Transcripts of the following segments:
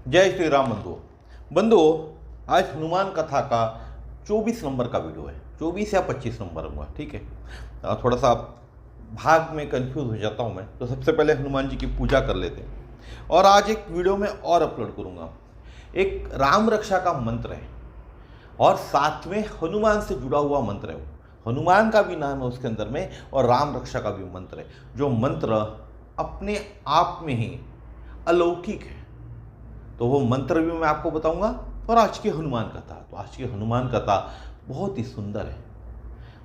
जय श्री राम बंधुओं, आज हनुमान कथा का 24 नंबर का वीडियो है। 24 या 25 नंबर होगा, ठीक है। थोड़ा सा भाग में कंफ्यूज हो जाता हूँ मैं, तो सबसे पहले हनुमान जी की पूजा कर लेते हैं और आज एक वीडियो में और अपलोड करूँगा। एक राम रक्षा का मंत्र है और साथ में हनुमान से जुड़ा हुआ मंत्र है। वो हनुमान का भी नाम है उसके अंदर में और राम रक्षा का भी मंत्र है, जो मंत्र अपने आप में ही अलौकिक है। तो वो मंत्र भी मैं आपको बताऊंगा और आज की हनुमान कथा। तो आज की हनुमान कथा बहुत ही सुंदर है,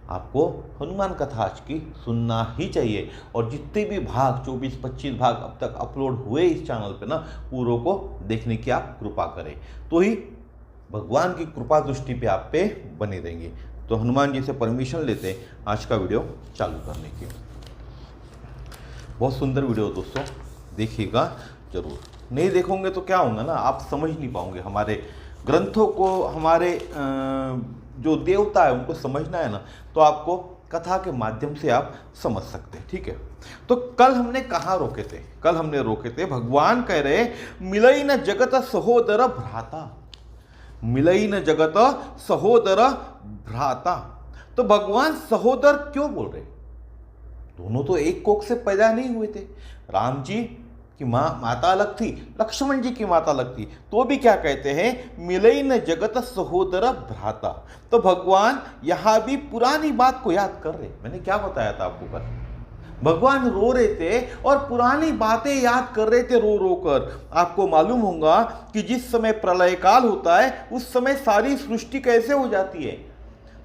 आपको हनुमान कथा आज की सुनना ही चाहिए। और जितने भी भाग 24-25 भाग अब तक अपलोड हुए इस चैनल पे ना, पूरों को देखने की आप कृपा करें, तो ही भगवान की कृपा दृष्टि पे आप पे बने रहेंगे। तो हनुमान जी से परमिशन लेते हैं आज का वीडियो चालू करने की। बहुत सुंदर वीडियो दोस्तों, देखिएगा जरूर। नहीं देखोगे तो क्या होगा ना, आप समझ नहीं पाओगे हमारे ग्रंथों को। हमारे जो देवता है उनको समझना है ना, तो आपको कथा के माध्यम से आप समझ सकते हैं, ठीक है। तो कल हमने कहाँ रोके थे? कल हमने रोके थे, भगवान कह रहे मिलई न जगत सहोदर भ्राता, मिलई न जगत सहोदर भ्राता। तो भगवान सहोदर क्यों बोल रहे? दोनों तो एक कोख से पैदा नहीं हुए थे। राम जी की माता अलग थी, लक्ष्मण जी की माता अलग थी, तो भी क्या कहते हैं, मिलई न जगत सहोदर भ्राता। तो भगवान यहां भी पुरानी बात को याद कर रहे। मैंने क्या बताया था आपको कल? भगवान रो रहे थे और पुरानी बातें याद कर रहे थे रो रो कर। आपको मालूम होगा कि जिस समय प्रलय काल होता है उस समय सारी सृष्टि कैसे हो जाती है,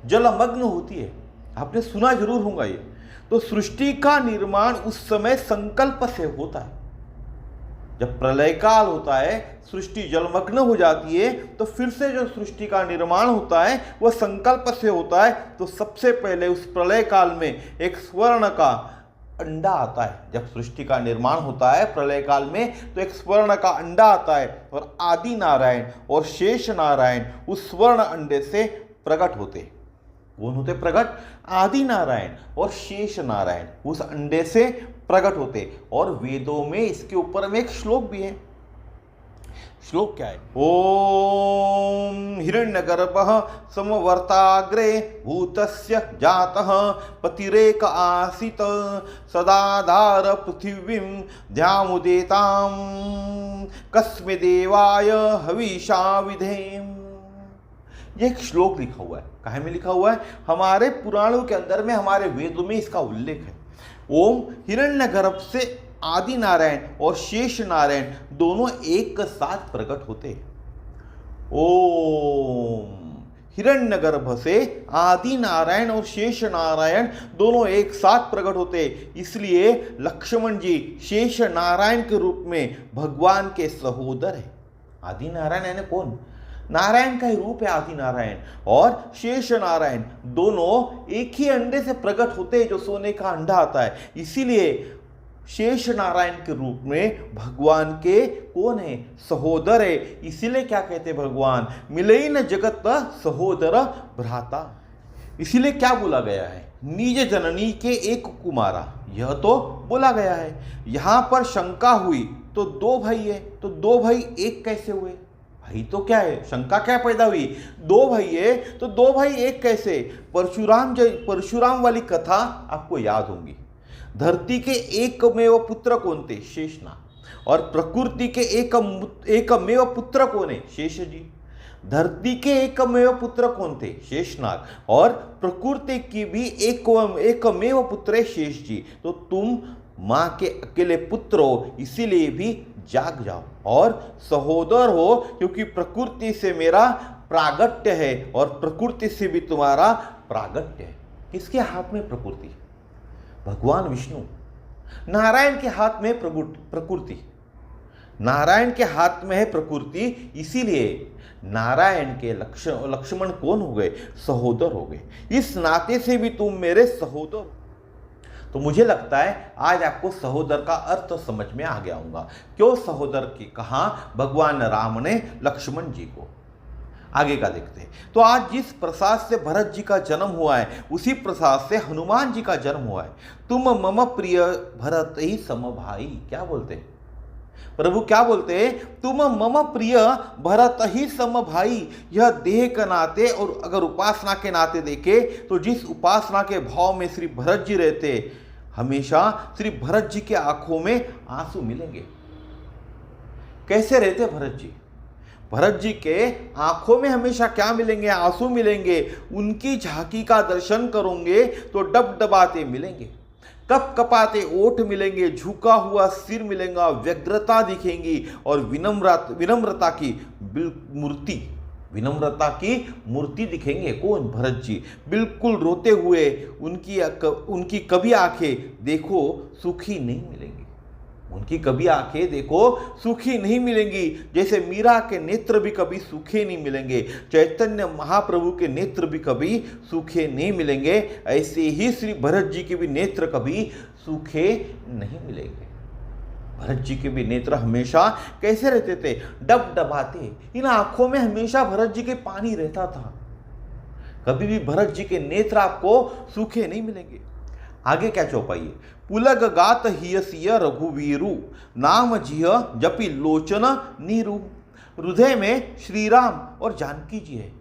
जलमग्न होती है। आपने सुना जरूर होगा ये। तो सृष्टि का निर्माण उस समय संकल्प से होता है। जब प्रलय काल होता है, सृष्टि जलमग्न हो जाती है, तो फिर से जो सृष्टि का निर्माण होता है वह संकल्प से होता है। तो सबसे पहले उस प्रलय काल में एक स्वर्ण का अंडा आता है। जब सृष्टि का निर्माण होता है प्रलय काल में, तो एक स्वर्ण का अंडा आता है और आदि नारायण और शेष नारायण उस स्वर्ण अंडे से प्रकट होते। कौन होते प्रकट? आदि नारायण और शेष नारायण उस अंडे से प्रकट होते। और वेदों में इसके ऊपर में एक श्लोक भी है। श्लोक क्या है? ओम हिरण्यगर्भः समवर्ताग्रे भूतस्य जातः पतिरेक आसीत सदाधार पृथिवीं ध्यामुदेतां कस्मै देवाय हविषा विधेम। ये एक श्लोक लिखा हुआ है। कहाँ में लिखा हुआ है? हमारे पुराणों के अंदर में, हमारे वेदों में इसका उल्लेख है। ओम हिरण्यगर्भ से आदि नारायण और शेष नारायण दोनों एक साथ प्रकट होते। ओम हिरण्यगर्भ से आदि नारायण और शेष नारायण दोनों एक साथ प्रकट होते। इसलिए लक्ष्मण जी शेष नारायण के रूप में भगवान के सहोदर है। आदि नारायण यानी कौन? नारायण का ही रूप है आदि नारायण, और शेष नारायण दोनों एक ही अंडे से प्रकट होते हैं, जो सोने का अंडा आता है। इसीलिए शेष नारायण के रूप में भगवान के कौन है? सहोदर है। इसीलिए क्या कहते हैं भगवान, मिलई न जगत सहोदर भ्राता। इसीलिए क्या बोला गया है, निज जननी के एक कुमारा, यह तो बोला गया है। यहां पर शंका हुई तो दो भाई है, तो दो भाई एक कैसे हुए? भाई तो क्या है, शंका क्या पैदा हुई? दो भाई है तो दो भाई एक कैसे? परशुराम वाली कथा आपको याद होगी। धरती के एकमेव पुत्र कौन थे? शेषनाग। और प्रकृति के एकमेव पुत्र कौन है? शेष जी। धरती के एकमेव पुत्र कौन थे? शेषनाग। और प्रकृति की भी एकमेव पुत्र है शेष जी। तो तुम मां के अकेले पुत्र हो, इसीलिए भी जाग जाओ और सहोदर हो, क्योंकि प्रकृति से मेरा प्रागट्य है और प्रकृति से भी तुम्हारा प्रागट्य है। किसके हाथ में प्रकृति? भगवान विष्णु। नारायण के हाथ में प्रकृति, नारायण के हाथ में है प्रकृति। इसीलिए नारायण के लक्ष्मण कौन हो गए? सहोदर हो गए। इस नाते से भी तुम मेरे सहोदर हो। तो मुझे लगता है आज आपको सहोदर का अर्थ समझ में आ गया होगा, क्यों सहोदर की कहा भगवान राम ने लक्ष्मण जी को। आगे का देखते हैं। तो आज जिस प्रसाद से भरत जी का जन्म हुआ है, उसी प्रसाद से हनुमान जी का जन्म हुआ है। तुम मम प्रिय भरत ही सम भाई। क्या बोलते हैं? प्रभु क्या बोलते हैं, तुम मम प्रिय भरत ही सम भाई। यह देह के नाते और अगर उपासना के नाते देखे तो जिस उपासना के भाव में श्री भरत जी रहते, हमेशा श्री भरत जी के आंखों में आंसू मिलेंगे। कैसे रहते भरत जी? भरत जी के आंखों में हमेशा क्या मिलेंगे? आंसू मिलेंगे। उनकी झांकी का दर्शन करोगे तो डबडबाते मिलेंगे, कप कपाते ओठ मिलेंगे, झुका हुआ सिर मिलेगा, व्यग्रता दिखेंगी और विनम्रता की मूर्ति, विनम्रता की मूर्ति दिखेंगे। कौन? भरत जी। बिल्कुल रोते हुए उनकी कभी आंखें देखो सुखी नहीं मिलेंगी, उनकी कभी आंखें देखो सुखी नहीं मिलेंगी। जैसे मीरा के नेत्र भी कभी सूखे नहीं मिलेंगे, चैतन्य महाप्रभु के नेत्र भी कभी सूखे नहीं मिलेंगे, ऐसे ही श्री भरत जी के भी नेत्र कभी सूखे नहीं मिलेंगे। भरत जी के भी नेत्र हमेशा कैसे रहते थे? डबडबाते। इन आंखों में हमेशा भरत जी के पानी रहता था, कभी भी भरत जी के नेत्र आपको सूखे नहीं मिलेंगे। आगे क्या चौपाई? पुलग गात हियसिय रघुवीरु, नाम जिह जपि लोचन नीरू। हृदय में श्री राम और जानकी जी है।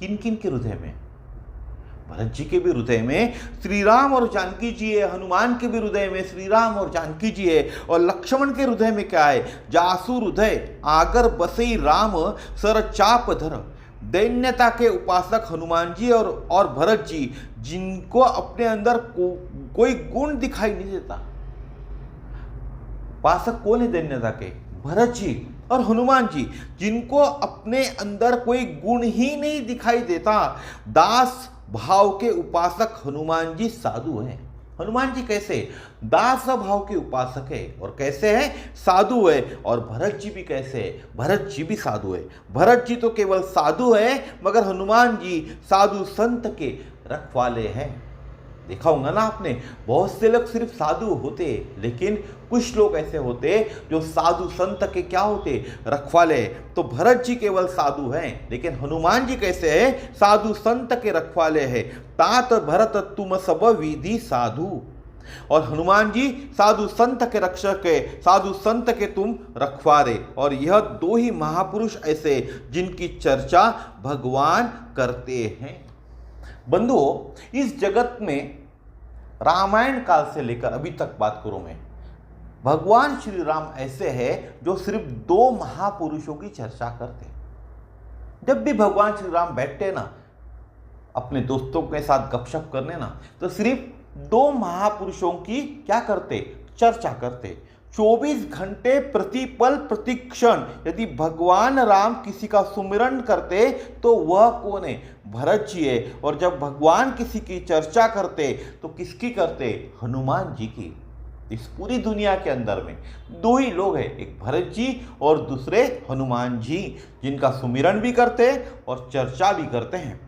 किन किन के हृदय में? भरत जी के भी हृदय में श्री राम और जानकी जी है, हनुमान के भी हृदय में श्री राम और जानकी जी है, और लक्ष्मण के हृदय में क्या है? जासु हृदय आगर बसई राम सर चाप धर। दैन्यता के उपासक हनुमान जी और भरत जी, जिनको अपने अंदर कोई गुण दिखाई नहीं देता। उपासक कौन है दैन्यता के? भरत जी और हनुमान जी, जिनको अपने अंदर कोई गुण ही नहीं दिखाई देता। दास भाव के उपासक हनुमान जी साधु हैं। हनुमान जी कैसे? दास भाव के उपासक है और कैसे है? साधु है। और भरत जी भी कैसे है? भरत जी भी साधु है। भरत जी तो केवल साधु है, मगर हनुमान जी साधु संत के रखवाले हैं। देखा होगा ना आपने, बहुत से लोग सिर्फ साधु होते, लेकिन कुछ लोग ऐसे होते जो साधु संत के क्या होते? रखवाले। तो भरत जी केवल साधु हैं, लेकिन हनुमान जी कैसे है? साधु संत के रखवाले हैं। तात भरत तुम सब विधि साधु। और हनुमान जी साधु संत के रक्षक है, साधु संत के तुम रखवारे। और यह दो ही महापुरुष ऐसे जिनकी चर्चा भगवान करते हैं। बंधुओं, इस जगत में रामायण काल से लेकर अभी तक बात करूं मैं, भगवान श्री राम ऐसे हैं जो सिर्फ दो महापुरुषों की चर्चा करते। जब भी भगवान श्री राम बैठते ना अपने दोस्तों के साथ गपशप करने ना, तो सिर्फ दो महापुरुषों की क्या करते? चर्चा करते। 24 घंटे प्रतिपल प्रतिक्षण यदि भगवान राम किसी का सुमिरन करते तो वह कौन है? भरत जी है। और जब भगवान किसी की चर्चा करते तो किसकी करते? हनुमान जी की। इस पूरी दुनिया के अंदर में दो ही लोग हैं, एक भरत जी और दूसरे हनुमान जी, जिनका सुमिरन भी करते और चर्चा भी करते हैं।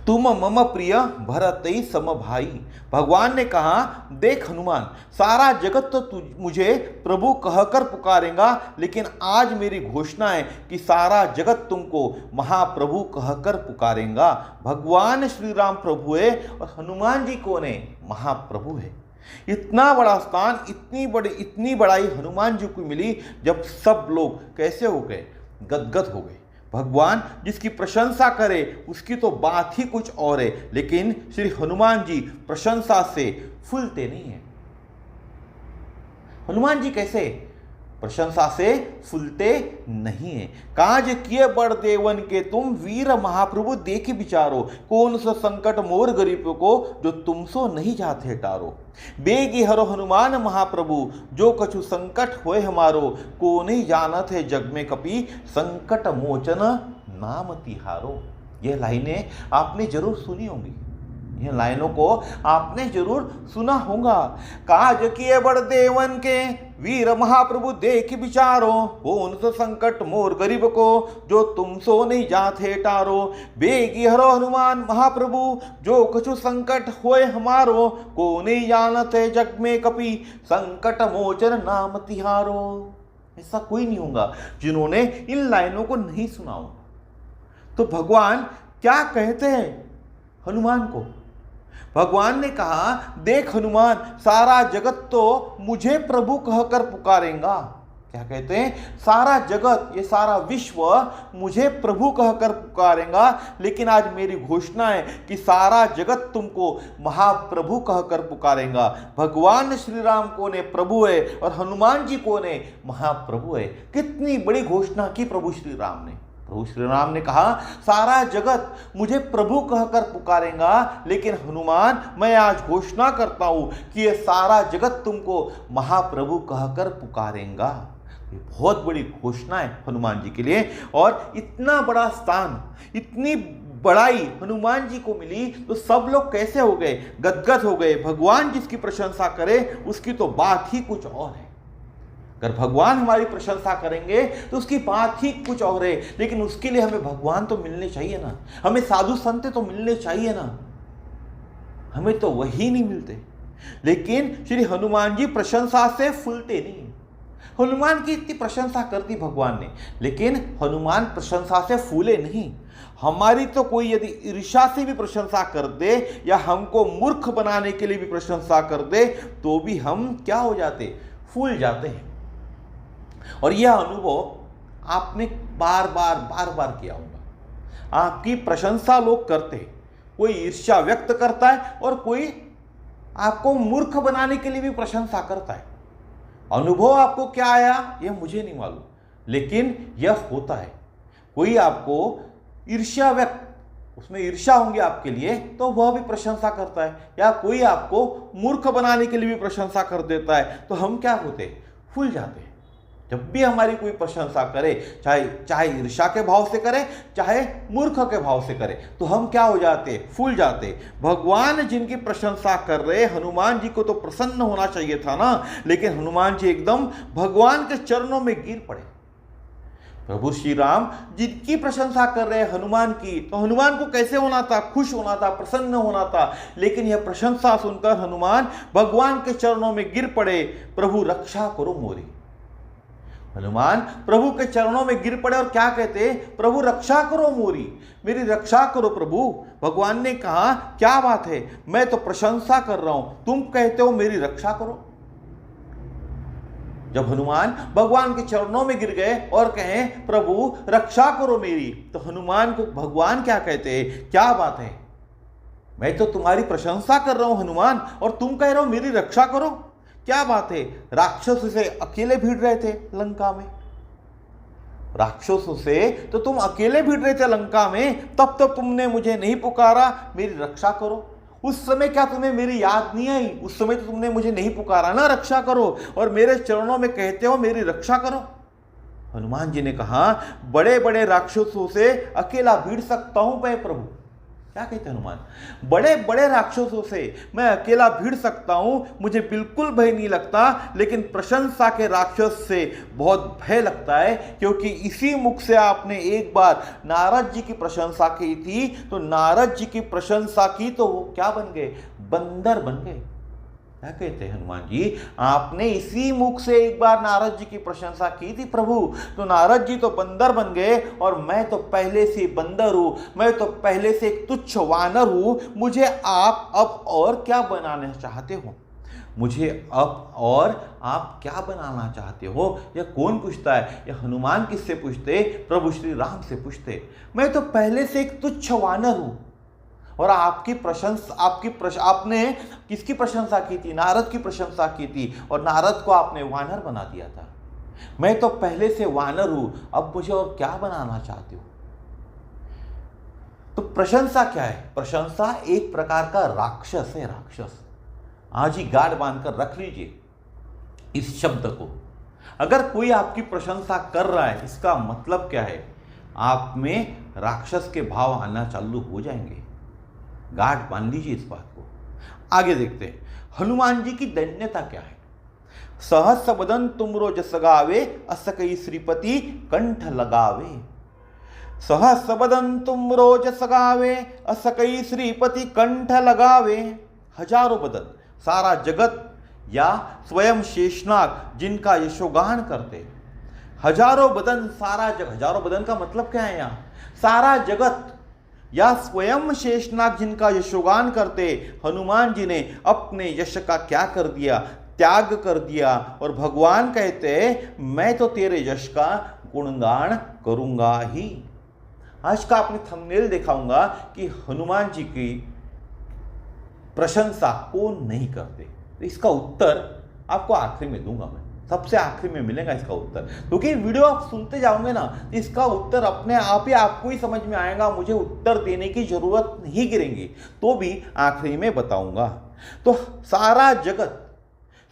तुम मम प्रिय भरत ही सम भाई। भगवान ने कहा, देख हनुमान, सारा जगत तो मुझे प्रभु कहकर पुकारेगा, लेकिन आज मेरी घोषणा है कि सारा जगत तुमको महाप्रभु कहकर पुकारेगा। भगवान श्री राम प्रभु है और हनुमान जी कौन है? महाप्रभु है। इतना बड़ा स्थान, इतनी बड़ाई हनुमान जी को मिली, जब सब लोग कैसे हो गए? गदगद हो गए। भगवान जिसकी प्रशंसा करे उसकी तो बात ही कुछ और है, लेकिन श्री हनुमान जी प्रशंसा से फूलते नहीं हैं। हनुमान जी कैसे? प्रशंसा से फूलते नहीं है। काज किए बड़ देवन के तुम वीर महाप्रभु देख विचारो, कौन सा संकट मोर गरीब को जो तुमसो नहीं जाते टारो। बेगी हरो हनुमान महाप्रभु, जो कछु संकट होए हमारो, को नहीं जानत है जग में कपि, संकट मोचन नाम तिहारो। यह लाइनें आपने जरूर सुनी होंगी, यह लाइनों को आपने जरूर सुना होगा। काज किए बड़ देवन के वीर महाप्रभु देख विचारो, कौन सा संकट मोर गरीब को जो तुम सो नहीं जाते टारो। बेगी हरो हनुमान महाप्रभु, जो कछु संकट होए हमारो, को नहीं जानत है जग में कपि, संकट मोचन नाम तिहारो। ऐसा कोई नहीं होगा जिन्होंने इन लाइनों को नहीं सुना हो। तो भगवान क्या कहते हैं हनुमान को? भगवान ने कहा, देख हनुमान, सारा जगत तो मुझे प्रभु कहकर पुकारेगा। क्या कहते हैं? सारा जगत, ये सारा विश्व मुझे प्रभु कहकर पुकारेगा, लेकिन आज मेरी घोषणा है कि सारा जगत तुमको महाप्रभु कहकर पुकारेगा। भगवान श्री राम कौन है? प्रभु है। और हनुमान जी कौन है? महाप्रभु है। कितनी बड़ी घोषणा की प्रभु श्री राम ने। प्रभु श्री राम ने कहा, सारा जगत मुझे प्रभु कहकर पुकारेगा, लेकिन हनुमान, मैं आज घोषणा करता हूं कि ये सारा जगत तुमको महाप्रभु कहकर पुकारेगा। ये बहुत बड़ी घोषणा है हनुमान जी के लिए। और इतना बड़ा स्थान, इतनी बड़ाई हनुमान जी को मिली तो सब लोग कैसे हो गए? गदगद हो गए। भगवान जिसकी प्रशंसा करे उसकी तो बात ही कुछ और है। अगर भगवान हमारी प्रशंसा करेंगे तो उसकी बात ही कुछ और है। लेकिन उसके लिए हमें भगवान तो मिलने चाहिए ना, हमें साधु संत तो मिलने चाहिए ना, हमें तो वही नहीं मिलते। लेकिन श्री हनुमान जी प्रशंसा से फूलते नहीं। हनुमान की इतनी प्रशंसा कर दी भगवान ने, लेकिन हनुमान प्रशंसा से फूले नहीं। हमारी तो कोई यदि ईर्ष्या से भी प्रशंसा कर दे या हमको मूर्ख बनाने के लिए भी प्रशंसा कर दे तो भी हम क्या हो जाते? फूल जाते हैं। और यह अनुभव आपने बार बार किया होगा। आपकी प्रशंसा लोग करते हैं, कोई ईर्ष्या व्यक्त करता है और कोई आपको मूर्ख बनाने के लिए भी प्रशंसा करता है। अनुभव आपको क्या आया यह मुझे नहीं मालूम, लेकिन यह होता है। कोई आपको ईर्ष्या व्यक्त, उसमें ईर्ष्या होंगी आपके लिए तो वह भी प्रशंसा करता है, या कोई आपको मूर्ख बनाने के लिए भी प्रशंसा कर देता है, तो हम क्या होते? फूल जाते हैं। जब भी हमारी कोई प्रशंसा करे, चाहे ईर्ष्या के भाव से करे, चाहे मूर्ख के भाव से करे, तो हम क्या हो जाते? फूल जाते। भगवान जिनकी प्रशंसा कर रहे, हनुमान जी को तो प्रसन्न होना चाहिए था ना, लेकिन हनुमान जी एकदम भगवान के चरणों में गिर पड़े। प्रभु श्री राम जिनकी प्रशंसा कर रहे हनुमान की, तो हनुमान को कैसे होना था? खुश होना था, प्रसन्न होना था। लेकिन यह प्रशंसा सुनकर हनुमान भगवान के चरणों में गिर पड़े, प्रभु रक्षा करो मोरी। हनुमान प्रभु के चरणों में गिर पड़े और क्या कहते? प्रभु रक्षा करो मोरी, मेरी रक्षा करो प्रभु। भगवान ने कहा, क्या बात है, मैं तो प्रशंसा कर रहा हूं, तुम कहते हो मेरी रक्षा करो। जब हनुमान भगवान के चरणों में गिर गए और कहें प्रभु रक्षा करो मेरी, तो हनुमान को भगवान क्या कहते हैं? क्या बात है, मैं तो तुम्हारी प्रशंसा कर रहा हूं हनुमान, और तुम कह रहे हो मेरी रक्षा करो। क्या बात है? राक्षसों से अकेले भिड़ रहे थे लंका में, राक्षसों से तो तुम अकेले भिड़ रहे थे लंका में, तब तो तुमने मुझे नहीं पुकारा मेरी रक्षा करो। उस समय क्या तुम्हें मेरी याद नहीं आई? उस समय तो तुमने मुझे नहीं पुकारा ना रक्षा करो, और मेरे चरणों में कहते हो मेरी रक्षा करो। हनुमान जी ने कहा, बड़े बड़े राक्षसों से अकेला भिड़ सकता हूं मैं प्रभु। क्या कहते हैं हनुमान? बड़े बड़े राक्षसों से मैं अकेला भिड़ सकता हूं, मुझे बिल्कुल भय नहीं लगता, लेकिन प्रशंसा के राक्षस से बहुत भय लगता है, क्योंकि इसी मुख से आपने एक बार नारद जी की प्रशंसा की थी, तो नारद जी की प्रशंसा की तो वो क्या बन गए? बंदर बन गए। क्या कहते हैं हनुमान जी? आपने इसी मुख से एक बार नारद जी की प्रशंसा की थी प्रभु, तो नारद जी तो बंदर बन गए, और मैं तो पहले से बंदर हूं, मैं तो पहले से एक तुच्छ वानर हूं। मुझे आप अब और क्या बनाना चाहते हो? मुझे अब और आप क्या बनाना चाहते हो? यह कौन पूछता है? यह हनुमान किससे पूछते? प्रभु श्री राम से पूछते। मैं तो पहले से एक तुच्छ वानर हूं, और आपकी प्रशंसा, आपने किसकी प्रशंसा की थी? नारद की प्रशंसा की थी, और नारद को आपने वानर बना दिया था। मैं तो पहले से वानर हूं, अब मुझे और क्या बनाना चाहते हो? तो प्रशंसा क्या है? प्रशंसा एक प्रकार का राक्षस है। राक्षस आज ही गाढ़ बांधकर रख लीजिए इस शब्द को। अगर कोई आपकी प्रशंसा कर रहा है, इसका मतलब क्या है? आप में राक्षस के भाव आना चालू हो जाएंगे। गांठ बांध लीजिए इस बात को। आगे देखते हैं हनुमान जी की दैन्यता क्या है। सहस बदन तुमरो जस गावे, अस कई श्रीपति कंठ लगावे। सहस बदन तुमरो जस गावे, अस कई श्रीपति कंठ लगावे। हजारों बदन, सारा जगत या स्वयं शेषनाग जिनका यशोगान करते, हजारों बदन, सारा जगत। हजारों बदन का मतलब क्या है? यहाँ सारा जगत या स्वयं शेषनाग जिनका यशोगान करते हनुमान जी ने अपने यश का क्या कर दिया, त्याग कर दिया। और भगवान कहते मैं तो तेरे यश का गुणगान करूंगा ही। आज का आपने थंबनेल दिखाऊंगा कि हनुमान जी की प्रशंसा कौन नहीं करते। तो इसका उत्तर आपको आखिरी में दूंगा, मैं सबसे आखिरी में मिलेगा इसका उत्तर, क्योंकि वीडियो आप सुनते जाओगे ना तो इसका उत्तर अपने आप ही आपको ही समझ में आएगा, मुझे उत्तर देने की जरूरत नहीं गिरेगी, तो भी आखिरी में बताऊंगा। तो सारा जगत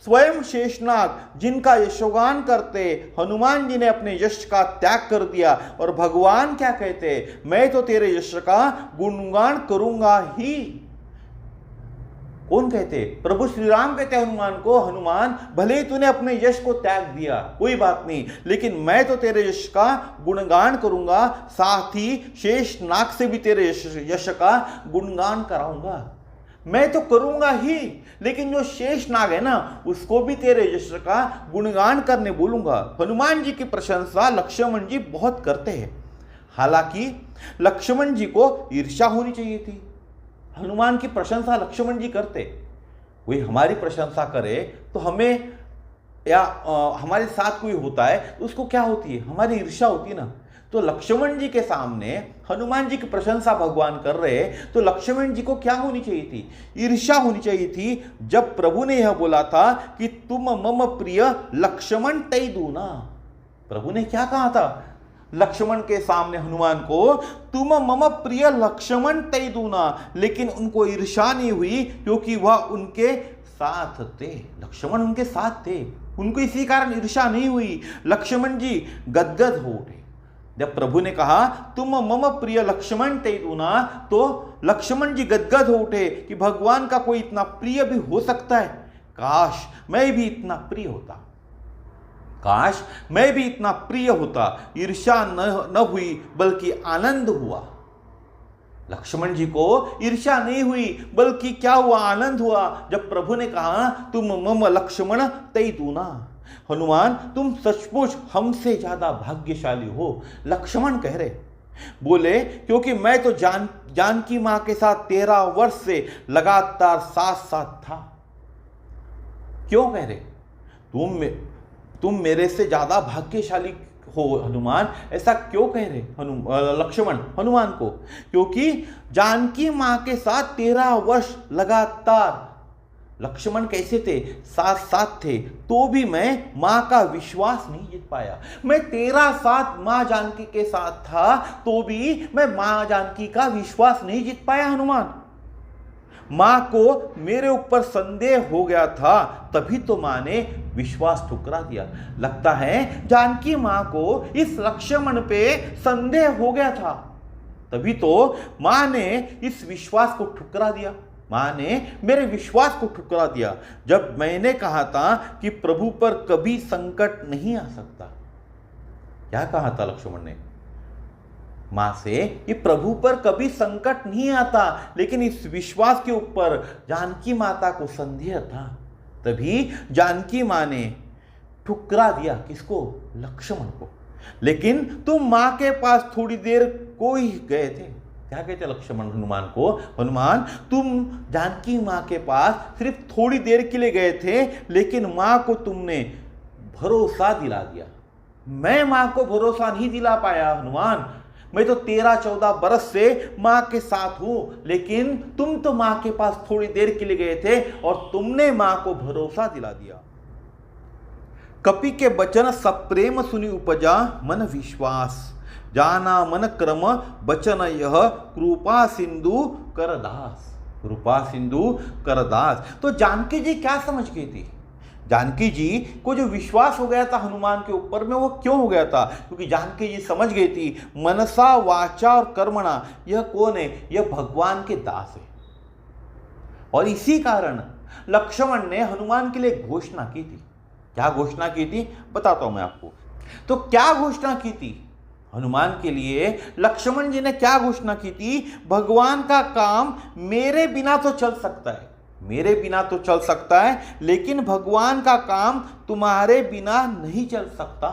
स्वयं शेषनाग जिनका यशोगान करते हनुमान जी ने अपने यश का त्याग कर दिया। और भगवान क्या कहते, मैं तो तेरे यश का गुणगान करूंगा ही। कौन कहते, प्रभु श्री राम कहते हनुमान को, हनुमान भले ही तूने अपने यश को त्याग दिया कोई बात नहीं, लेकिन मैं तो तेरे यश का गुणगान करूंगा, साथ ही शेषनाग से भी तेरे यश का गुणगान कराऊंगा। मैं तो करूंगा ही, लेकिन जो शेषनाग है ना उसको भी तेरे यश का गुणगान करने बोलूंगा। हनुमान जी की प्रशंसा लक्ष्मण जी बहुत करते हैं। हालांकि लक्ष्मण जी को ईर्ष्या होनी चाहिए थी। हनुमान की प्रशंसा लक्ष्मण जी करते, कोई हमारी प्रशंसा करे तो हमें या हमारे साथ कोई होता है तो उसको क्या होती है, हमारी ईर्ष्या होती है ना। तो लक्ष्मण जी के सामने हनुमान जी की प्रशंसा भगवान कर रहे, तो लक्ष्मण जी को क्या होनी चाहिए थी, ईर्ष्या होनी चाहिए थी। जब प्रभु ने यह बोला था कि तुम मम प्रिय लक्ष्मण तै दूना, प्रभु ने क्या कहा था लक्ष्मण के सामने हनुमान को, तुम मम प्रिय लक्ष्मण तै दूना, लेकिन उनको ईर्ष्या नहीं हुई क्योंकि वह उनके साथ थे, लक्ष्मण उनके साथ थे, उनको इसी कारण ईर्ष्या नहीं हुई। लक्ष्मण जी गदगद हो उठे जब प्रभु ने कहा तुम मम प्रिय लक्ष्मण तै दूना, तो लक्ष्मण जी गदगद हो उठे कि भगवान का कोई इतना प्रिय भी हो सकता है, काश मैं भी इतना प्रिय होता, काश मैं भी इतना प्रिय होता। ईर्ष्या न हुई बल्कि आनंद हुआ। लक्ष्मण जी को ईर्ष्या नहीं हुई बल्कि क्या हुआ, आनंद हुआ जब प्रभु ने कहा तुम मम लक्ष्मण तै दूना। हनुमान तुम सचमुच हमसे ज्यादा भाग्यशाली हो, लक्ष्मण कह रहे, बोले क्योंकि मैं तो जानकी मां के साथ 13 वर्ष से लगातार साथ साथ था। क्यों कह रहे, तुम मेरे से ज्यादा भाग्यशाली हो हनुमान, ऐसा क्यों कह रहे लक्ष्मण हनुमान को, क्योंकि जानकी मां के साथ 13 वर्ष लगातार लक्ष्मण कैसे थे, साथ साथ थे, तो भी मैं मां का विश्वास नहीं जीत पाया। मैं 13 साल मां जानकी के साथ था तो भी मैं मां जानकी का विश्वास नहीं जीत पाया। हनुमान, मां को मेरे ऊपर संदेह हो गया था, तभी तो मां ने विश्वास ठुकरा दिया। लगता है जानकी मां को इस लक्ष्मण पे संदेह हो गया था, तभी तो मां ने इस विश्वास को ठुकरा दिया, मां ने मेरे विश्वास को ठुकरा दिया। जब मैंने कहा था कि प्रभु पर कभी संकट नहीं आ सकता, क्या कहा था लक्ष्मण ने मां से, कि प्रभु पर कभी संकट नहीं आता, लेकिन इस विश्वास के ऊपर जानकी माता को संदेह था, तभी जानकी मां ने ठुकरा दिया किसको, लक्ष्मण को। लेकिन तुम मां के पास थोड़ी देर को ही गए थे, क्या कहते लक्ष्मण हनुमान को, हनुमान तुम जानकी मां के पास सिर्फ थोड़ी देर के लिए गए थे, लेकिन मां को तुमने भरोसा दिला दिया। मैं मां को भरोसा नहीं दिला पाया हनुमान, मैं तो 13-14 बरस से मां के साथ हूं, लेकिन तुम तो मां के पास थोड़ी देर के लिए गए थे और तुमने मां को भरोसा दिला दिया। कपि के बचन सप्रेम सुनि उपजा मन विश्वास, जाना मन क्रम बचन यह कृपा सिंधु करदास, कृपा सिंधु करदास। तो जानकी जी क्या समझ गई थी, जानकी जी को जो विश्वास हो गया था हनुमान के ऊपर में, वो क्यों हो गया था, क्योंकि जानकी जी समझ गई थी मनसा वाचा और कर्मणा यह कौन है, यह भगवान के दास है। और इसी कारण लक्ष्मण ने हनुमान के लिए घोषणा की थी। क्या घोषणा की थी बताता हूं मैं आपको। तो क्या घोषणा की थी हनुमान के लिए, लक्ष्मण जी ने क्या घोषणा की थी, भगवान का काम मेरे बिना तो चल सकता है, मेरे बिना तो चल सकता है, लेकिन भगवान का काम तुम्हारे बिना नहीं चल सकता।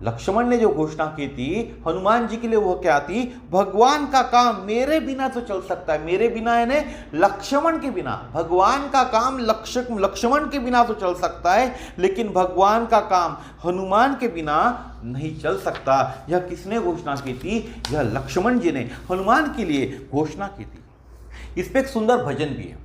लक्ष्मण ने जो घोषणा की थी हनुमान जी के लिए, वो क्या थी? भगवान का काम मेरे बिना तो चल सकता है, मेरे बिना यानी लक्ष्मण के बिना। भगवान का काम लक्ष्मण के बिना तो चल सकता है, लेकिन भगवान का काम हनुमान के बिना नहीं चल सकता। यह किसने घोषणा की थी? यह लक्ष्मण जी ने हनुमान के लिए घोषणा की थी। इस पे एक सुंदर भजन भी है,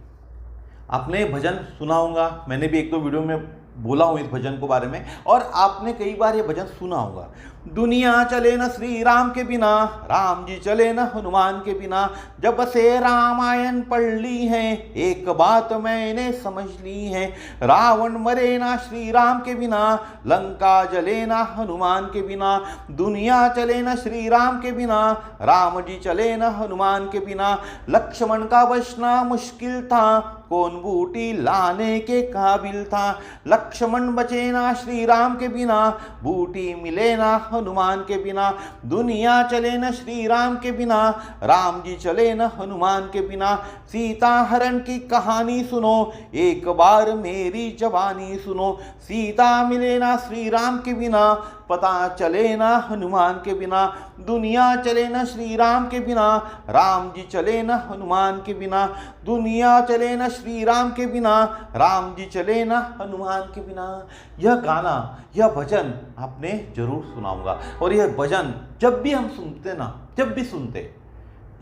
आपने भजन सुना होगा, मैंने भी एक दो वीडियो में बोला हूँ इस भजन को बारे में, और आपने कई बार ये भजन सुना होगा। दुनिया चले न श्री राम के बिना, राम जी चले न हनुमान के बिना। जब से रामायण पढ़ ली है, एक बात मैंने समझ ली है। रावण मरे ना श्री राम के बिना, लंका जले ना हनुमान के बिना। दुनिया चले न श्री राम के बिना, राम जी चले न हनुमान के बिना। लक्ष्मण का बचना मुश्किल था, कौन बूटी लाने के काबिल था। लक्ष्मण बचे ना श्री राम के बिना, बूटी मिले ना हनुमान के बिना। दुनिया चले न श्री राम के बिना, राम जी चले न हनुमान के बिना। सीता हरण की कहानी सुनो, एक बार मेरी जवानी सुनो। सीता मिले ना श्री राम के बिना, पता चले ना हनुमान के बिना। दुनिया चले न श्री राम के बिना, राम जी चले न हनुमान के बिना। दुनिया चले न श्री राम के बिना, राम जी चले न हनुमान के बिना। यह गाना, यह भजन आपने जरूर सुना होगा। और यह भजन जब भी हम सुनते ना, जब भी सुनते,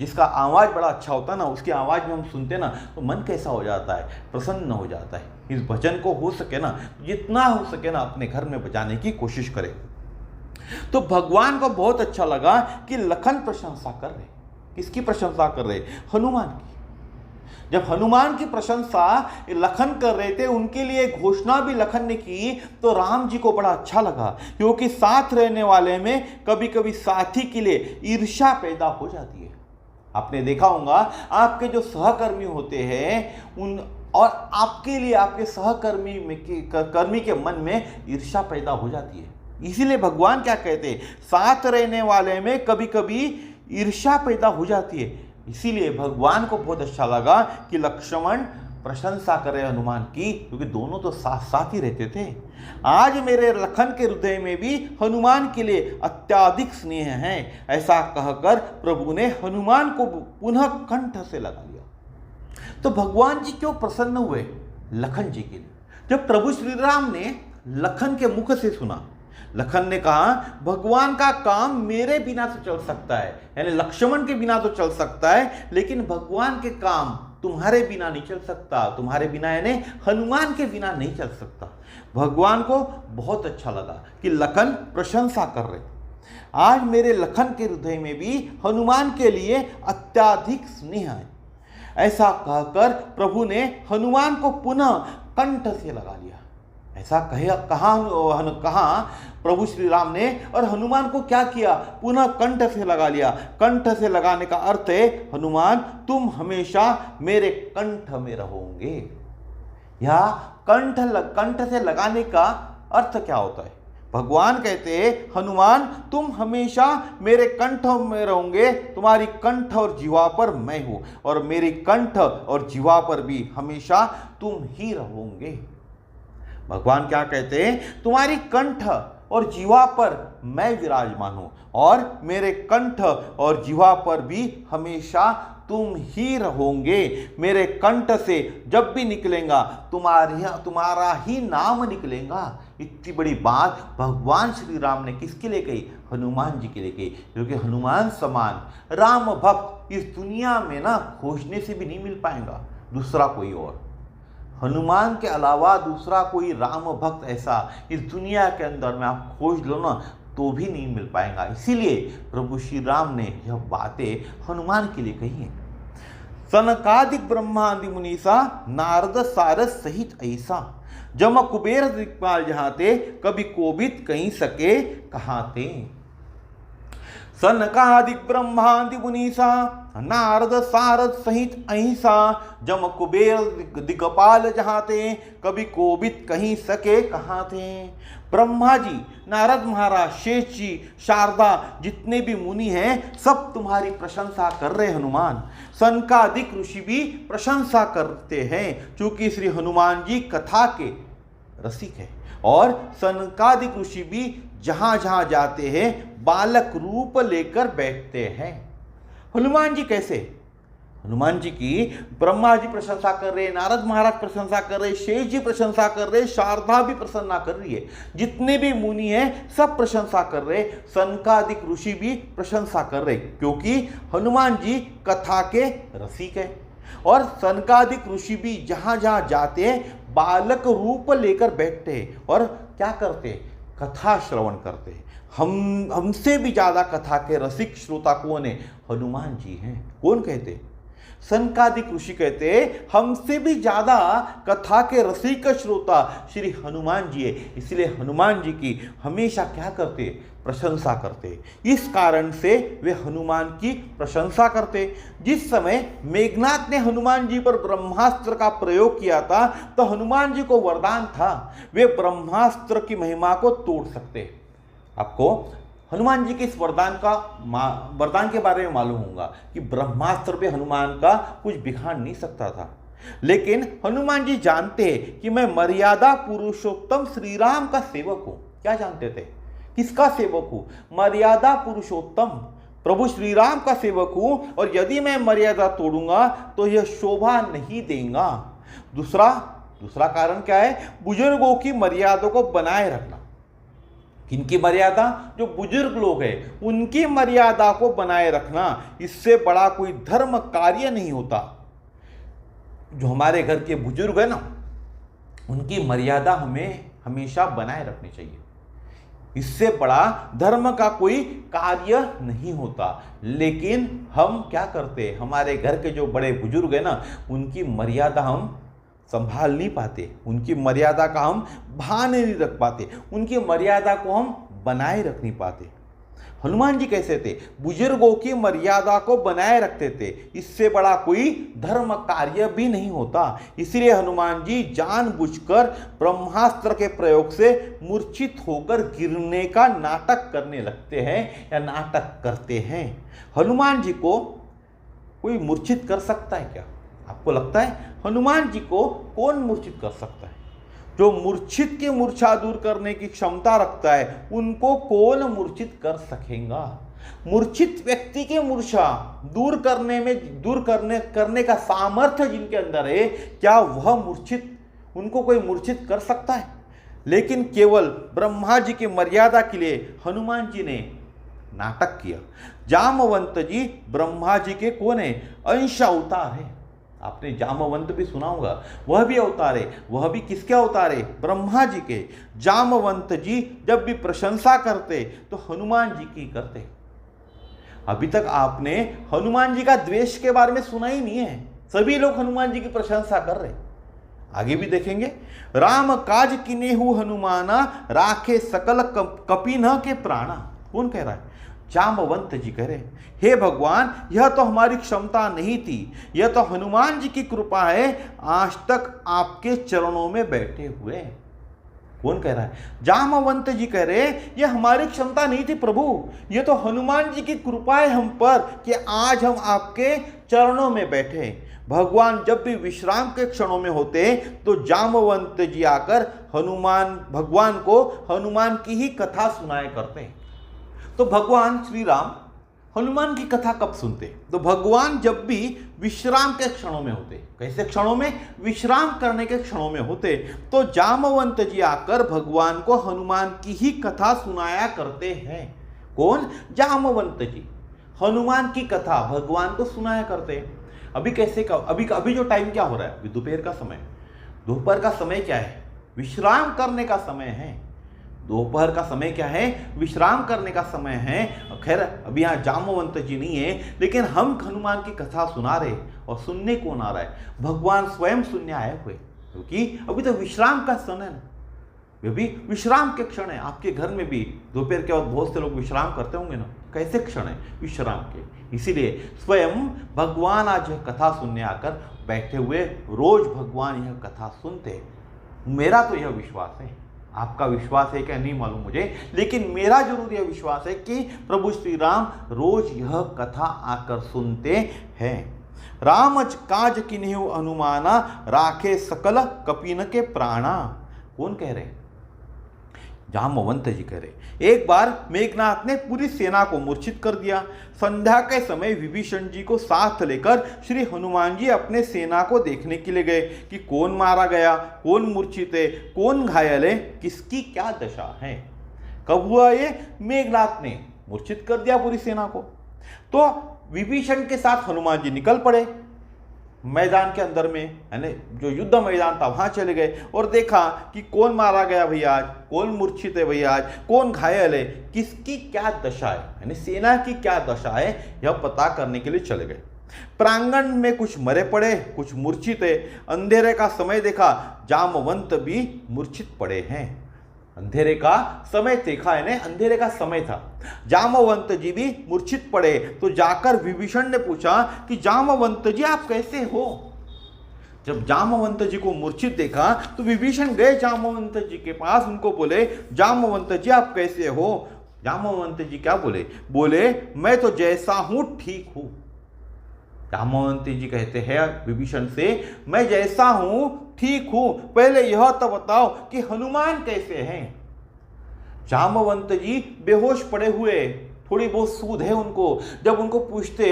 जिसका आवाज़ बड़ा अच्छा होता है ना, उसकी आवाज़ में हम सुनते ना, तो मन कैसा हो जाता है? प्रसन्न हो जाता है। इस भजन को हो सके ना, जितना हो सके ना, अपने घर में बजाने की कोशिश करें। तो भगवान को बहुत अच्छा लगा कि लखन प्रशंसा कर रहे। किसकी प्रशंसा कर रहे? हनुमान की। जब हनुमान की प्रशंसा लखन कर रहे थे, उनके लिए घोषणा भी लखन ने की, तो राम जी को बड़ा अच्छा लगा, क्योंकि साथ रहने वाले में कभी कभी साथी के लिए ईर्ष्या पैदा हो जाती है। आपने देखा होगा, आपके जो सहकर्मी होते हैं उन और आपके लिए आपके सहकर्मी कर्मी के मन में ईर्ष्या पैदा हो जाती है। इसीलिए भगवान क्या कहते हैं? साथ रहने वाले में कभी कभी ईर्ष्या पैदा हो जाती है। इसीलिए भगवान को बहुत अच्छा लगा कि लक्ष्मण प्रशंसा करे हनुमान की, क्योंकि दोनों तो साथ साथ ही रहते थे। आज मेरे लखन के हृदय में भी हनुमान के लिए अत्याधिक स्नेह है, ऐसा कहकर प्रभु ने हनुमान को पुनः कंठ से लगा लिया। तो भगवान जी क्यों प्रसन्न हुए? लखन जी के लिए। जब प्रभु श्री राम ने लखन के मुख से सुना, लखन ने कहा भगवान का काम मेरे बिना तो चल सकता है, यानी लक्ष्मण के बिना तो चल सकता है, लेकिन भगवान के काम तुम्हारे बिना नहीं चल सकता, तुम्हारे बिना यानी हनुमान के बिना नहीं चल सकता। भगवान को बहुत अच्छा लगा कि लखन प्रशंसा कर रहे। आज मेरे लखन के हृदय में भी हनुमान के लिए अत्याधिक स्नेह है, ऐसा कहकर प्रभु ने हनुमान को पुनः कंठ से लगा लिया। ऐसा कहा प्रभु श्री राम ने, और हनुमान को क्या किया? पुनः कंठ से लगा लिया। कंठ से लगाने का अर्थ है, हनुमान तुम हमेशा मेरे कंठ में रहोगे। या कंठ से लगाने का अर्थ क्या होता है? भगवान कहते हैं हनुमान तुम हमेशा मेरे कंठ में रहोगे, तुम्हारी कंठ और जीवा पर मैं हूं, और मेरी कंठ और जीवा पर भी हमेशा तुम ही रहोगे। भगवान क्या कहते हैं? तुम्हारी कंठ और जीवा पर मैं विराजमान हूं, और मेरे कंठ और जीवा पर भी हमेशा तुम ही रहोगे। मेरे कंठ से जब भी निकलेगा तुम्हारा ही नाम निकलेगा। इतनी बड़ी बात भगवान श्री राम ने किसके लिए कही? हनुमान जी के लिए कही, क्योंकि हनुमान समान राम भक्त इस दुनिया में ना खोजने से भी नहीं मिल पाएगा दूसरा कोई और। हनुमान के अलावा दूसरा कोई राम भक्त ऐसा इस दुनिया के अंदर में आप खोज लो ना तो भी नहीं मिल पाएगा। इसीलिए प्रभु श्री राम ने यह बातें हनुमान के लिए कही हैं। सनकादिक ब्रह्मादि मुनीसा, नारद सारद सहित ऐसा। जम कुबेर दिक्पाल जहाँ ते, कभी कोबित कहीं सके कहाँ ते। सनकादिक ब्रह्मादि मुनीसा, नारद सारद सहित अहिंसा। जम कुबेर दिगपाल जहाँ थे, कभी कोबित कहीं सके कहाँ थे। ब्रह्मा जी, नारद महाराज, शेष जी, शारदा, जितने भी मुनि हैं सब तुम्हारी प्रशंसा कर रहे हनुमान। सनकादिक ऋषि भी प्रशंसा करते हैं, क्योंकि श्री हनुमान जी कथा के रसिक है। और सनकादिक ऋषि भी जहां जहां जाते हैं बालक रूप लेकर बैठते हैं। हनुमान जी कैसे? हनुमान जी की ब्रह्मा जी प्रशंसा कर रहे, नारद महाराज प्रशंसा कर रहे, शेष जी प्रशंसा कर रहे, शारदा भी प्रशंसा कर रही है, जितने भी मुनि हैं सब प्रशंसा कर रहे, सनकादिक ऋषि भी प्रशंसा कर रहे, क्योंकि हनुमान जी कथा के रसिक है। और सनकादिक ऋषि भी जहां जहां जाते हैं बालक रूप लेकर बैठते हैं और क्या करते हैं? कथा श्रवण करते हैं। हमसे भी ज्यादा कथा के रसिक श्रोता कौन है? हनुमान जी हैं। कौन कहते? सनकादिक ऋषि कहते हमसे भी ज्यादा कथा के रसिक श्रोता श्री हनुमान जी है। इसलिए हनुमान जी की हमेशा क्या करते? प्रशंसा करते। इस कारण से वे हनुमान की प्रशंसा करते। जिस समय मेघनाथ ने हनुमान जी पर ब्रह्मास्त्र का प्रयोग किया था तो हनुमान जी को वरदान था, वे ब्रह्मास्त्र की महिमा को तोड़ सकते। आपको हनुमान जी के इस वरदान के बारे में मालूम होगा कि ब्रह्मास्त्र पे हनुमान का कुछ बिगाड़ नहीं सकता था, लेकिन हनुमान जी जानते हैं कि मैं मर्यादा पुरुषोत्तम श्री राम का सेवक हूं। क्या जानते थे? किसका सेवक हूं? मर्यादा पुरुषोत्तम प्रभु श्री राम का सेवक हूं, और यदि मैं मर्यादा तोड़ूंगा तो यह शोभा नहीं देगा। दूसरा कारण क्या है? बुजुर्गों की मर्यादा को बनाए रखना। किनकी मर्यादा? जो बुजुर्ग लोग हैं उनकी मर्यादा को बनाए रखना, इससे बड़ा कोई धर्म कार्य नहीं होता। जो हमारे घर के बुजुर्ग है ना, उनकी मर्यादा हमें हमेशा बनाए रखनी चाहिए। इससे बड़ा धर्म का कोई कार्य नहीं होता। लेकिन हम क्या करते? हमारे घर के जो बड़े बुजुर्ग है ना, उनकी मर्यादा हम संभाल नहीं पाते, उनकी मर्यादा का हम भान नहीं रख पाते, उनकी मर्यादा को हम बनाए रख नहीं पाते। हनुमान जी कैसे थे? बुजुर्गों की मर्यादा को बनाए रखते थे। इससे बड़ा कोई धर्म कार्य भी नहीं होता। इसलिए हनुमान जी जानबूझकर ब्रह्मास्त्र के प्रयोग से मूर्छित होकर गिरने का नाटक करने लगते हैं या नाटक करते हैं। हनुमान जी को कोई मूर्छित कर सकता है क्या? आपको लगता है हनुमान जी को कौन मूर्छित कर सकता है? जो मूर्छित की मूर्छा दूर करने की क्षमता रखता है उनको कौन मूर्छित कर सकेगा? मूर्छित व्यक्ति की मूर्छा दूर करने का सामर्थ्य जिनके अंदर है, क्या वह उनको कोई मूर्छित कर सकता है? लेकिन केवल ब्रह्मा जी की मर्यादा के लिए हनुमान जी ने नाटक किया। जामवंत जी ब्रह्मा जी के कौन है? अंश अवतार है। आपने जामवंत भी सुना होगा, वह भी अवतार है। वह भी किसके अवतार है? ब्रह्मा जी के। जामवंत जी जब भी प्रशंसा करते तो हनुमान जी की करते। अभी तक आपने हनुमान जी का द्वेष के बारे में सुना ही नहीं है। सभी लोग हनुमान जी की प्रशंसा कर रहे। आगे भी देखेंगे। राम काज किनेहु हनुमाना, राखे सकल कपिन के प्राणा। कौन कह रहा है? जामवंत जी कह रहे, हे भगवान, यह तो हमारी क्षमता नहीं थी, यह तो हनुमान जी की कृपा है, आज तक आपके चरणों में बैठे हुए। कौन कह रहा है? जामवंत जी कह रहे, यह हमारी क्षमता नहीं थी प्रभु, यह तो हनुमान जी की कृपा है हम पर कि आज हम आपके चरणों में बैठे। भगवान जब भी विश्राम के क्षणों में होते तो जामवंत जी आकर भगवान को हनुमान की ही कथा सुनाया करते। तो भगवान श्री राम हनुमान की कथा कब सुनते? तो भगवान जब भी विश्राम के क्षणों में होते। कैसे क्षणों में? विश्राम करने के क्षणों में होते। तो जामवंत जी आकर भगवान को हनुमान की ही कथा सुनाया करते हैं। कौन? जामवंत जी हनुमान की कथा भगवान को सुनाया करते। अभी कैसे का अभी जो टाइम क्या हो रहा है? अभी दोपहर का समय। दोपहर का समय क्या है? विश्राम करने का समय है। दोपहर का समय क्या है? विश्राम करने का समय है। खैर अभी यहाँ जामवंत जी नहीं है, लेकिन हम हनुमान की कथा सुना रहे। और सुनने कौन आ रहा है? भगवान स्वयं सुनने आए हुए, क्योंकि अभी तो विश्राम का समय है। अभी विश्राम के क्षण है। आपके घर में भी दोपहर के बाद बहुत से लोग विश्राम करते होंगे ना। कैसे क्षण है? विश्राम के। इसीलिए स्वयं भगवान आज यह कथा सुनने आकर बैठे हुए। रोज भगवान यह कथा सुनते। मेरा तो यह विश्वास है, आपका विश्वास है क्या नहीं मालूम मुझे, लेकिन मेरा जरूर यह विश्वास है कि प्रभु श्री राम रोज यह कथा आकर सुनते हैं। राम काज किन्हु अनुमाना, राखे सकल कपिन के प्राणा। कौन कह रहे? जाम्बवंत जी कह रहे, एक बार मेघनाथ ने पूरी सेना को मूर्छित कर दिया। संध्या के समय विभीषण जी को साथ लेकर श्री हनुमान जी अपने सेना को देखने के लिए गए कि कौन मारा गया, कौन मूर्छित है, कौन घायल है, किसकी क्या दशा है। कब हुआ ये? मेघनाथ ने मूर्छित कर दिया पूरी सेना को। तो विभीषण के साथ हनुमान जी निकल पड़े मैदान के अंदर में, यानी जो युद्ध मैदान था वहां चले गए और देखा कि कौन मारा गया भैया आज, कौन मूर्छित है भैया आज, कौन घायल है, किसकी क्या दशा है, यानी सेना की क्या दशा है, यह पता करने के लिए चले गए। प्रांगण में कुछ मरे पड़े, कुछ मूर्छित है। अंधेरे का समय देखा, जामवंत भी मूर्छित पड़े हैं। अंधेरे का समय देखा है, अंधेरे का समय था, जामवंत जी भी मूर्छित पड़े। तो जाकर विभीषण ने पूछा कि जामवंत जी आप कैसे हो। जब जामवंत जी को मूर्छित देखा तो विभीषण गए जामवंत जी के पास, उनको बोले जामवंत जी आप कैसे हो। जामवंत जी क्या बोले? बोले मैं तो जैसा हूं ठीक हूं। जामवंत जी कहते हैं विभीषण से, मैं जैसा हूं ठीक हूं, पहले यह तो बताओ कि हनुमान कैसे हैं। जामवंत जी बेहोश पड़े हुए, थोड़ी बहुत सूध है उनको। जब उनको पूछते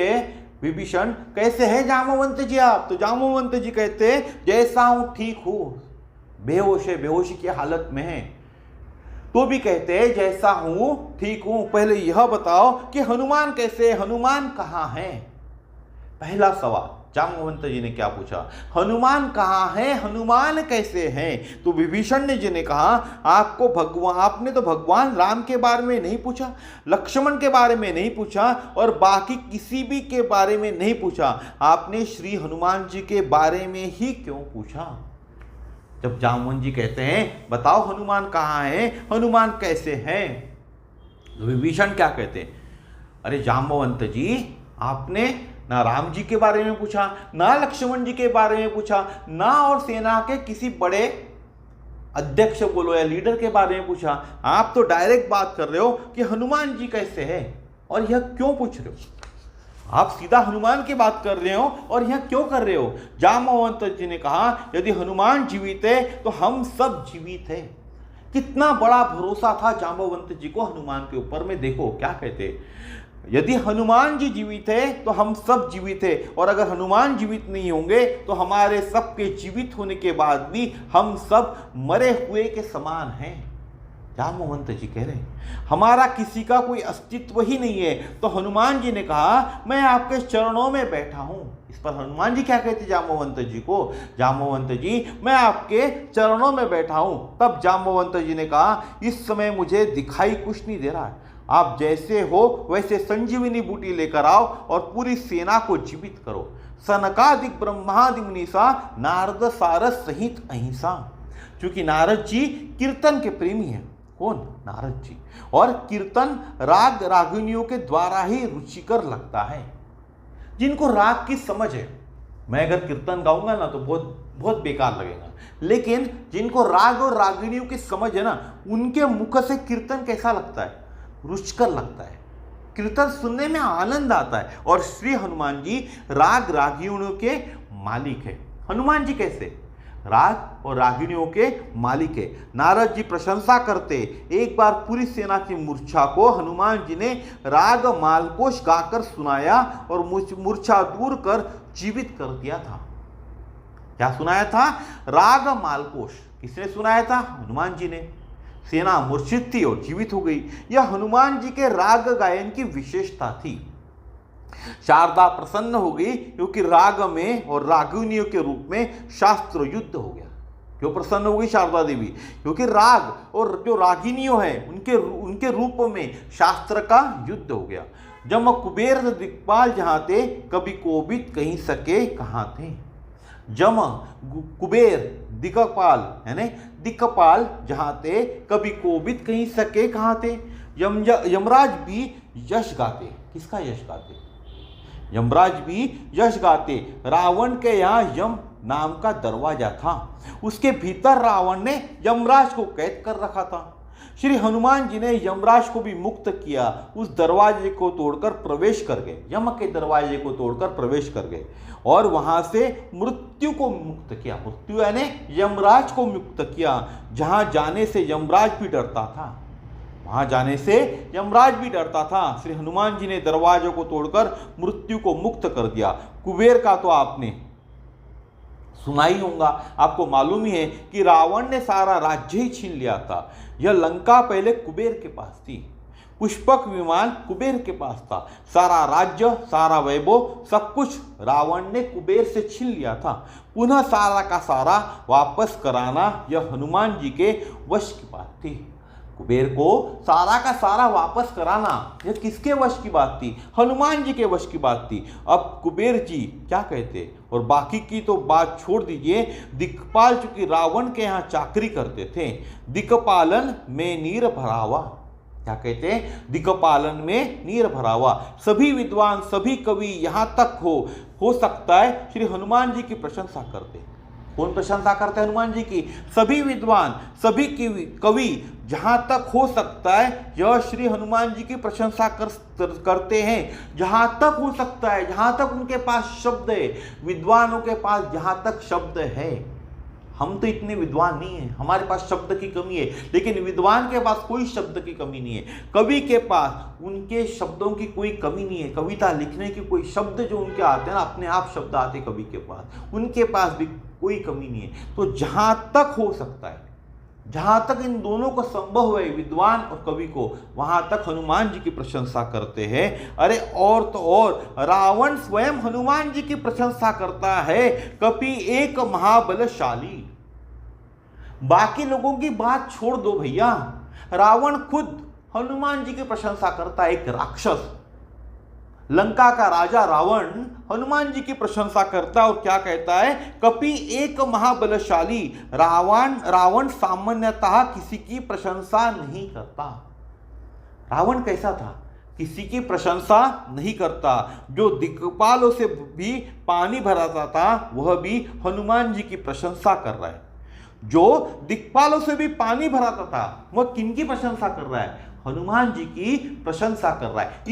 विभीषण कैसे हैं जामवंत जी आप, तो जामवंत जी कहते जैसा हूं ठीक हूं, बेहोश है, बेहोशी की हालत में है। तो भी कहते हैं जैसा हूं ठीक हूं, पहले यह बताओ कि हनुमान कैसे, हनुमान कहाँ हैं। पहला सवाल जामवंत जी ने क्या पूछा? हनुमान कहाँ है, हनुमान कैसे हैं। तो विभीषण जी ने कहा आपने तो भगवान राम के बारे में नहीं पूछा, लक्ष्मण के बारे में नहीं पूछा और बाकी किसी भी के बारे में नहीं पूछा, आपने श्री हनुमान जी के बारे में ही क्यों पूछा। जब जामवंत जी कहते हैं बताओ हनुमान कहाँ है, हनुमान कैसे हैं, तो विभीषण क्या कहते हैं, अरे जामवंत जी आपने ना राम जी के बारे में पूछा, ना लक्ष्मण जी के बारे में पूछा, ना और सेना के किसी बड़े अध्यक्ष बोलो या लीडर के बारे में पूछा। आप तो डायरेक्ट बात कर रहे हो कि हनुमान जी कैसे हैं, और यह क्यों पूछ रहे हो। आप सीधा हनुमान की बात कर रहे हो और यह क्यों कर रहे हो। जामवंत जी ने कहा यदि हनुमान जीवित है तो हम सब जीवित है। कितना बड़ा भरोसा था जामवंत जी को हनुमान के ऊपर में। देखो क्या कहते, यदि हनुमान जी जीवित है तो हम सब जीवित है, और अगर हनुमान जीवित नहीं होंगे तो हमारे सबके जीवित होने के बाद भी हम सब मरे हुए के समान हैं। जामवंत जी कह रहे हैं हमारा किसी का कोई अस्तित्व ही नहीं है। तो हनुमान जी ने कहा मैं आपके चरणों में बैठा हूं। इस पर हनुमान जी क्या कहते जामवंत जी को, जामवंत जी मैं आपके चरणों में बैठा हूं। तब जामवंत जी ने कहा इस समय मुझे दिखाई कुछ नहीं दे रहा है, आप जैसे हो वैसे संजीवनी बूटी लेकर आओ और पूरी सेना को जीवित करो। सनकादिक ब्रह्मादि मुनीसा नारद सारस सहित अहिंसा। क्योंकि नारद जी कीर्तन के प्रेमी हैं। कौन? नारद जी। और कीर्तन राग रागिनियों के द्वारा ही रुचिकर लगता है। जिनको राग की समझ है, मैं अगर कीर्तन गाऊंगा ना तो बहुत बेकार लगेगा, लेकिन जिनको राग और रागिनियों की समझ है ना, उनके मुख से कीर्तन कैसा लगता है, रुचिकर लगता है, कीर्तन सुनने में आनंद आता है। और श्री हनुमान जी राग रागिनियों के मालिक है। हनुमान जी कैसे? राग और रागिनियों के मालिक है। नारद जी प्रशंसा करते, एक बार पूरी सेना की मूर्छा को हनुमान जी ने राग मालकोश गाकर सुनाया और मूर्छा दूर कर जीवित कर दिया था। क्या सुनाया था? राग मालकोश। किसने सुनाया था? हनुमान जी ने। सेना मूर्छित थी और जीवित हो गई। यह हनुमान जी के राग गायन की विशेषता थी। शारदा प्रसन्न हो गई क्योंकि राग में और रागिनियों के रूप में शास्त्र युद्ध हो गया। क्यों प्रसन्न हो गई शारदा देवी? क्योंकि राग और जो रागिनियों हैं उनके रूप में शास्त्र का युद्ध हो गया। जम कुबेर दिक्पाल जहाँ थे, कभी कोबित कहीं सके कहाँ थे। जम कुबेर दिक्पाल यानी दिक्पाल जहाँ थे, कभी कोबित कहीं सके कहाँ थे। यमराज भी यश गाते। किसका यश गाते? यमराज भी यश गाते। रावण के यहाँ यम नाम का दरवाजा था, उसके भीतर रावण ने यमराज को कैद कर रखा था। श्री हनुमान जी ने यमराज को भी मुक्त किया, उस दरवाजे को तोड़कर प्रवेश कर गए, यम के दरवाजे को तोड़कर प्रवेश कर गए और वहां से मृत्यु को मुक्त किया। मृत्यु यानी यमराज को मुक्त किया। जहां जाने से यमराज भी डरता था, वहां जाने से यमराज भी डरता था। श्री हनुमान जी ने दरवाजों को तोड़कर मृत्यु को मुक्त कर दिया। कुबेर का तो आपने सुना ही होगा, आपको मालूम ही है कि रावण ने सारा राज्य ही छीन लिया था। यह लंका पहले कुबेर के पास थी, पुष्पक विमान कुबेर के पास था, सारा राज्य सारा वैभव सब कुछ रावण ने कुबेर से छीन लिया था। पुनः सारा का सारा वापस कराना यह हनुमान जी के वश की बात थी। कुबेर को सारा का सारा वापस कराना यह किसके वश की बात थी? हनुमान जी के वश की बात थी। अब कुबेर जी क्या कहते, और बाकी की तो बात छोड़ दीजिए, दिक्पाल चूंकि रावण के यहाँ चाकरी करते थे, दिक्पालन में नीर भरावा, क्या कहते हैं? दिक्पालन में नीर भरावा। सभी विद्वान सभी कवि यहाँ तक हो सकता है श्री हनुमान जी की प्रशंसा करते। कौन प्रशंसा करते हैं हनुमान जी की? सभी विद्वान सभी कवि जहां तक हो सकता है यह श्री हनुमान जी की प्रशंसा करते हैं। जहां तक हो सकता है, जहां तक उनके पास शब्द है, विद्वानों के पास जहां तक शब्द है। हम तो इतने विद्वान नहीं है, हमारे पास शब्द की कमी है, लेकिन विद्वान के पास कोई शब्द की कमी नहीं है। कवि के पास उनके शब्दों की कोई कमी नहीं है। कविता लिखने की कोई शब्द जो उनके आते हैं ना, अपने आप शब्द आते कवि के पास, उनके पास भी कोई कमी नहीं है। तो जहां तक हो सकता है, जहां तक इन दोनों को संभव है, विद्वान और कवि को, वहां तक हनुमान जी की प्रशंसा करते हैं। अरे और तो और रावण स्वयं हनुमान जी की प्रशंसा करता है, कपि एक महाबलशाली। बाकी लोगों की बात छोड़ दो भैया, रावण खुद हनुमान जी की प्रशंसा करता है। एक राक्षस, लंका का राजा रावण हनुमान जी की प्रशंसा करता है और क्या कहता है? कपि एक महाबलशाली। रावण सामान्यतः किसी की प्रशंसा नहीं करता। रावण कैसा था? किसी की प्रशंसा नहीं करता। जो दिक्पालों से भी पानी भराता था वह भी हनुमान जी की प्रशंसा कर रहा है। जो दिक्पालों से भी पानी भराता था वह किनकी प्रशंसा कर रहा है? हनुमान जी की प्रशंसा कर रहा है।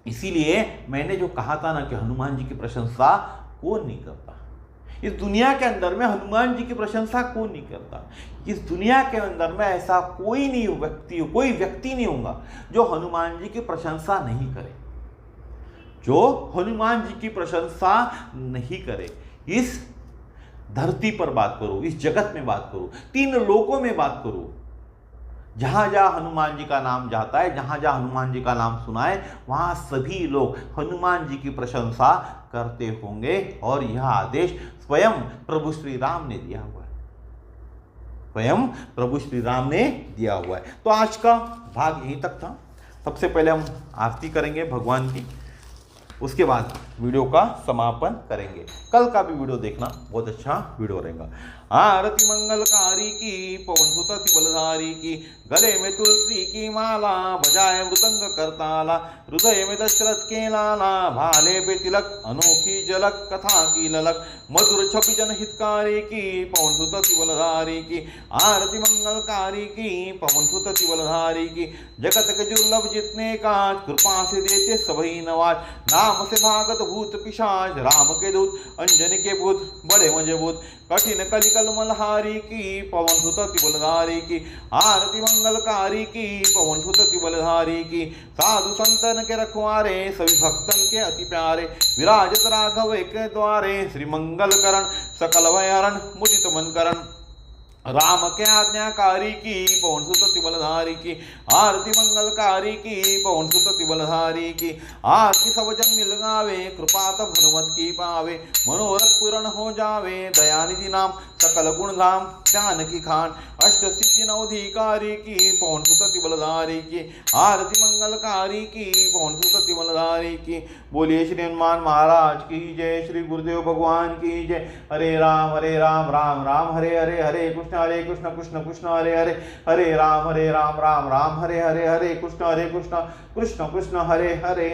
इसीलिए मैंने जो कहा था ना कि हनुमान जी की प्रशंसा कौन नहीं करता। इस दुनिया के अंदर में हनुमान जी की प्रशंसा कौन नहीं करता। इस दुनिया के अंदर में ऐसा कोई व्यक्ति नहीं होगा जो हनुमान जी की प्रशंसा नहीं करे, जो हनुमान जी की प्रशंसा नहीं करे। इस धरती पर बात करो, इस जगत में बात करो, 3 लोकों में बात करो, जहां जहां हनुमान जी का नाम जाता है, जहां जहां हनुमान जी का नाम सुना है, वहां सभी लोग हनुमान जी की प्रशंसा करते होंगे। और यह आदेश स्वयं प्रभु श्री राम ने दिया हुआ है, स्वयं प्रभु श्री राम ने दिया हुआ है। तो आज का भाग यहीं तक था। सबसे पहले हम आरती करेंगे भगवान की, उसके बाद वीडियो का समापन करेंगे। कल का भी वीडियो देखना, बहुत अच्छा वीडियो रहेगा। आरती मंगलकारी की, पवन सुत अति बलधारी की, गले में तुलसी की माला, बजाए मृदंग करताला, हृदय में दशरथ के लाला, भाले पे तिलक अनोखी झलक, कथा की ललक, मधुर छवि जन हितकारी की, पवन सुत अति बलधारी की। आरती मंगलकारी की, पवन सुत अति बलधारी की, जगत के दुर्लभ जितने काज, कृपा से देते सभी नवाज, नाम से भागत भूत पिशाच, राम के दूत अंजनी के भूत बड़े मजबूत, कठिन कलिकल मलहारी की, पवन सुत अति बलधारी की। आरती मंगलकारी की, पवन सुत अति बलधारी की, साधु संतन के रखवारे, सभी भक्तन के अति प्यारे, विराजत राघव के द्वारे, श्री मंगल करण सकल भयहरण मुदित मन करण, राम के आज्ञाकारी की, पवन सुत अति बलधारी की। आरती मंगलकारी की, पवन सुत अति बलधारी की। आरती सब जन मिल गावे, कृपा तब हनुमत की पावे, मनोरथ पूर्ण हो जावे, दयानिधि नाम सकल गुण धाम, जानकी खान अष्ट सिद्धि नवधिकारी की, पवन सुत अति बलधारी की। आरती मंगलकारी की, पवन सुत अति बलधारी की। बोलिए श्री हनुमान महाराज की जय, श्री गुरुदेव भगवान की जय। हरे राम राम राम हरे हरे, हरे कृष्ण कृष्ण हरे हरे, हरे राम राम राम हरे हरे, हरे कृष्ण कृष्ण कृष्ण हरे हरे।